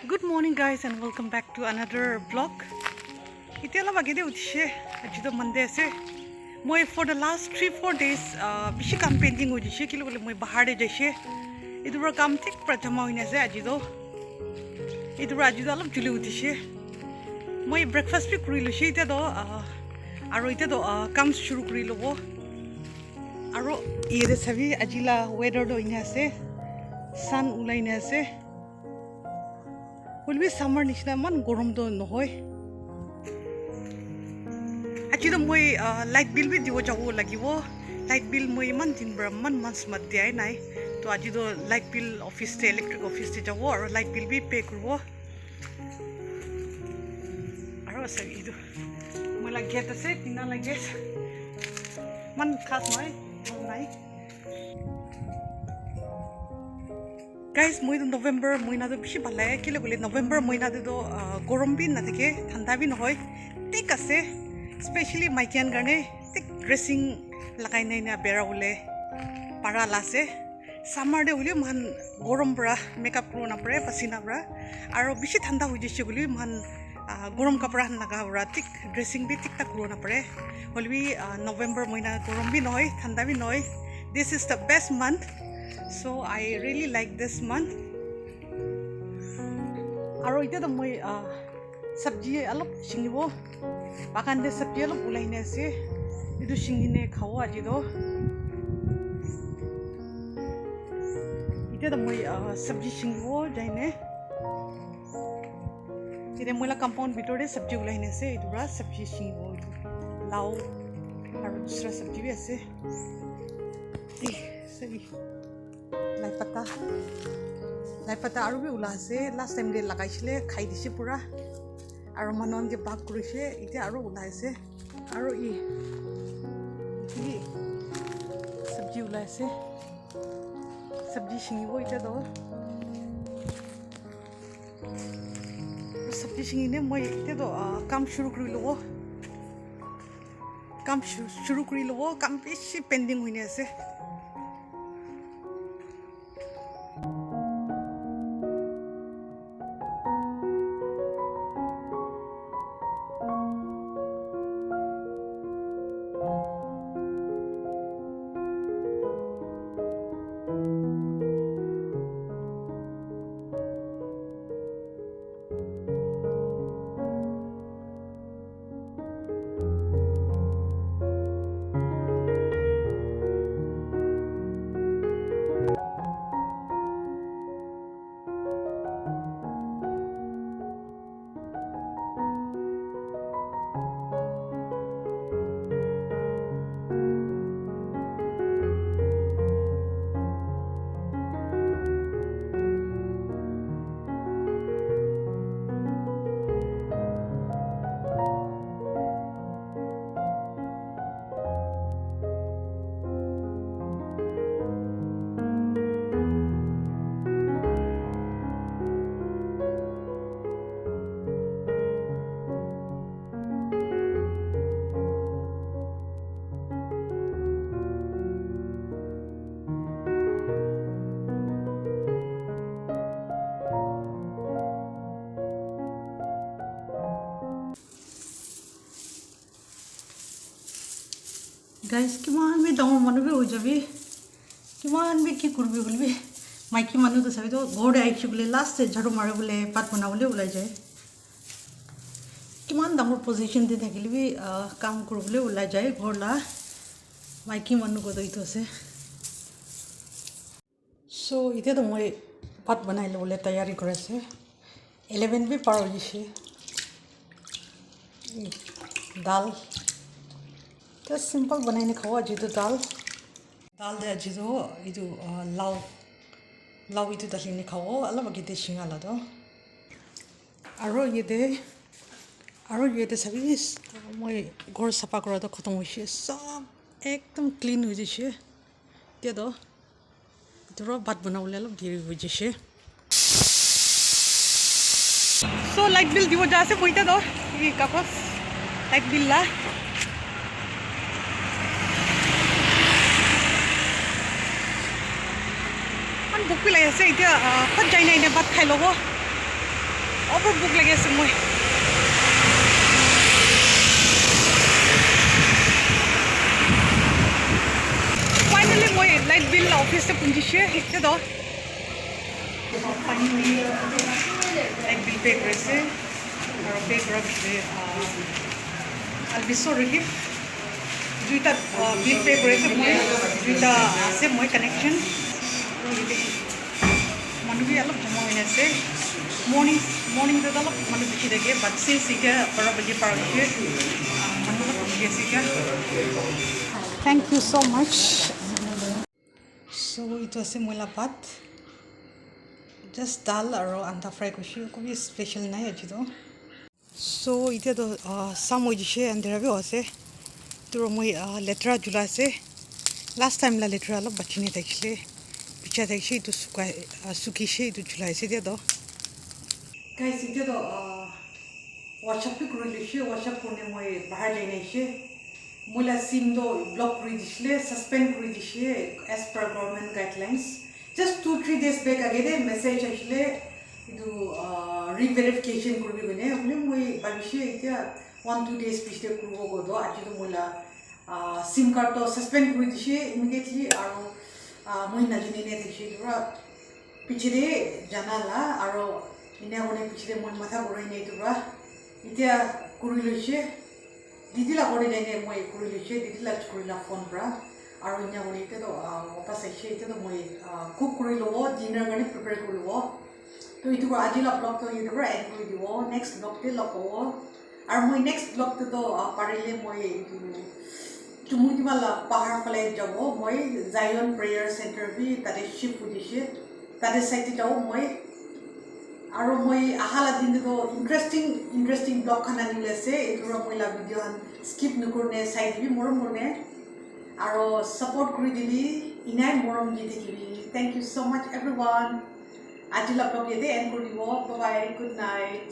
Good morning guys and welcome back to another vlog. Itela bagide utishe ajido Monday ase. Moi for the last 3-4 days bishi kam painting udishe kilo bole moi bahar de jaise. Idura kam tik pratama hoine ase ajido. Idura ajido alop juli utishe. Moi breakfast bi kuri lose ite do aro ite do kam shuru kuri lobo. Aro ire sabi ajila weather do ine ase. Sun ulaine ase. Will be summer nishna man gorom do nohoy. Actually, moi light bill bi diwo jawo lagiwo. Light bill moi man tin brahman months madde ai nai. To aji do light bill office te electric office te jawo aro light bill bi pay kurbo. Aro sa idu. Moi la get ase pina la get. Man khas mai nai. Guys, moi do November moina do bishi bala hai kile bole November moina do gorom bi na thake thanda bi nohoy tik ase especially maikian garne tik dressing lagai nai na bera bole para lase summer de holi man gorom bra makeup pro na pare pasina bra aro bishi thanda hoy jise boli man gorom kapra naga bra tik dressing bi tik tak ro na pare holi November moina gorom bi nohoy thanda bi nohoy. This is the best month. So I really like this month. Aro ite to moi sabji alop singibo. Bakan de sabji alop ulai ne ase. Idu singine khawo aji do. Ite to moi sabji singibo jaine. Ite moi la compound bitor de sabji ulai ne ase. Idu ra sabji singibo. Lau aro dusra sabji bi ase. Sabi. Lai pata aru bi ula ase last time de lagaisile khai dise pura aru manon ke bag kurise ite aru ula ase aru i sabji ula ase sabji singibo ite do sabji singine moi ite do kam shuru kuri lobo kam bishi pending hoine ase. Guys, kiman bi dangor manu bi ho jabi kiman bi ki kurbi bolbi maiki manu to sabi to god aichi bole last se jharu mare bole pat bana bole ulai jay kiman dangor position de thakile bi kam kurble ulai jay ghor la maiki manu ko to ito se so ite to moi pat banai le bole tayari kore se 11 bi par ho jise dal तो simple बनाने खाओ अजी तो दाल दे अजी तो इधु लाउ इधु दलिने खाओ अलग बगे दे शिंगाला तो आरो ये दे सभी मैं घर सफा करा तो खत्म हो गया सब एकदम क्लीन हो जाए ते तो इधर भात बनाओ ले लो देरी हो जाए सो लाइट बिल दिवो जा से बोइते दो ये कागज लाइट बिल ला भूख भी लगे से इतना फट जाए ना इन्हें बात खाई लोगो অবৰ ভোক লাগি আছে মই ফাইনেলি মই লাইট বিল অফিসে পুঞ্জিছে এতিয়া ফাইনেলি লাইট বিল পে কৰিছে আৰু পে কৰাৰ পিছতে I'll be so relief. Duita bill pay কৰিছে মই দুইটা আছে মই কানেকশ্যন মানুহ বি অলপ জমা হৈ আছে মৰ্ণিংটো অলপ মানুহ বেছি থাকে বাট চিন্স এতিয়া 12 বাজি পাৰ হৈছে মানুহ অলপ বেছি আছে এতিয়া থেংক ইউ ছ' মাছ চ' এইটো আছে মইলা ভাত জাষ্ট দাল আৰু আঞ্জা ফ্ৰাই কৰিছোঁ একো স্পেচিয়েল নাই আজিতো চ' এতিয়াতো চাম হৈ দিছে আন্ধেৰা বি আছে তোৰ মই লেতেৰা জোলা আছে লাষ্ট টাইম লেতেৰা অলপ বাচিনি থাকিছিলে পিছা থাকিছে এইটো শুকিছে এইটো জোলাইছে এতিয়াতো গাইজ এতিয়াতো হোৱাটছআপটো কৰি লৈছে হোৱাটছআপ কৰি মই বাহিৰ লৈ নাহিছে মোলা চিমটো ব্লক কৰি দিছিলে ছাছপেণ্ড কৰি দিছে as per government guidelines just 2-3 days back আগেৰে মেছেজ আহিছিলে এইটো ৰিভেৰিফিকেশ্যন কৰিব পিনে বুলি মই ভাবিছোঁ এতিয়া 1-2 days পিছতে কৰিব গ'ব আজিতো মোলা চিম কাৰ্ডটো ছাছপেণ্ড কৰি দিছে ইমিডিয়েটলি আৰু মই নাজানি থাকিছে পুৰা পিছতে জানালা আৰু ইনাগনে পিছতে মই মাথা ঘূৰাই নাই পুৰা এতিয়া কৰি লৈছে দিদিলা কৰি দেনে মই কৰি লৈছে দিদিলা কৰিলা ফোন পৰা আৰু ইনাগনে এতিয়াতো ৱাপাছ আহিছে এতিয়াতো মই কুক কৰি ল'ব ডিনাৰ কাৰণে প্ৰিপেয়াৰ কৰি ল'ব তো এইটো আজি ব্লগটো এইটোৰ পৰা এড কৰি দিব নেক্সট ব্লগতে লগ হ'ব আৰু মই নেক্সট ব্লগটোতো পাৰিলে মই এইটো তুমি কিবা পাহাৰ ফালে যাব মই জায়ন প্ৰেয়াৰ চেণ্টাৰ বি তাতে শ্বিফ্ট হৈ দিছে তাতে চাইতে যাওঁ মই আৰু মই আহালা দিনটো ইণ্টাৰেষ্টিং ব্লগখন আনি লৈছে এইটোৰ মই ভিডিঅ'খন স্কিপ নকৰোঁনে চাই দিবি মৰম মনে আৰু ছাপোৰ্ট কৰি দিবি ইনাই মৰম দি থাকিবি thank you so' much everyone আজি ব্লগ ইয়াতে এণ্ড কৰি দিব বাই গুড নাইট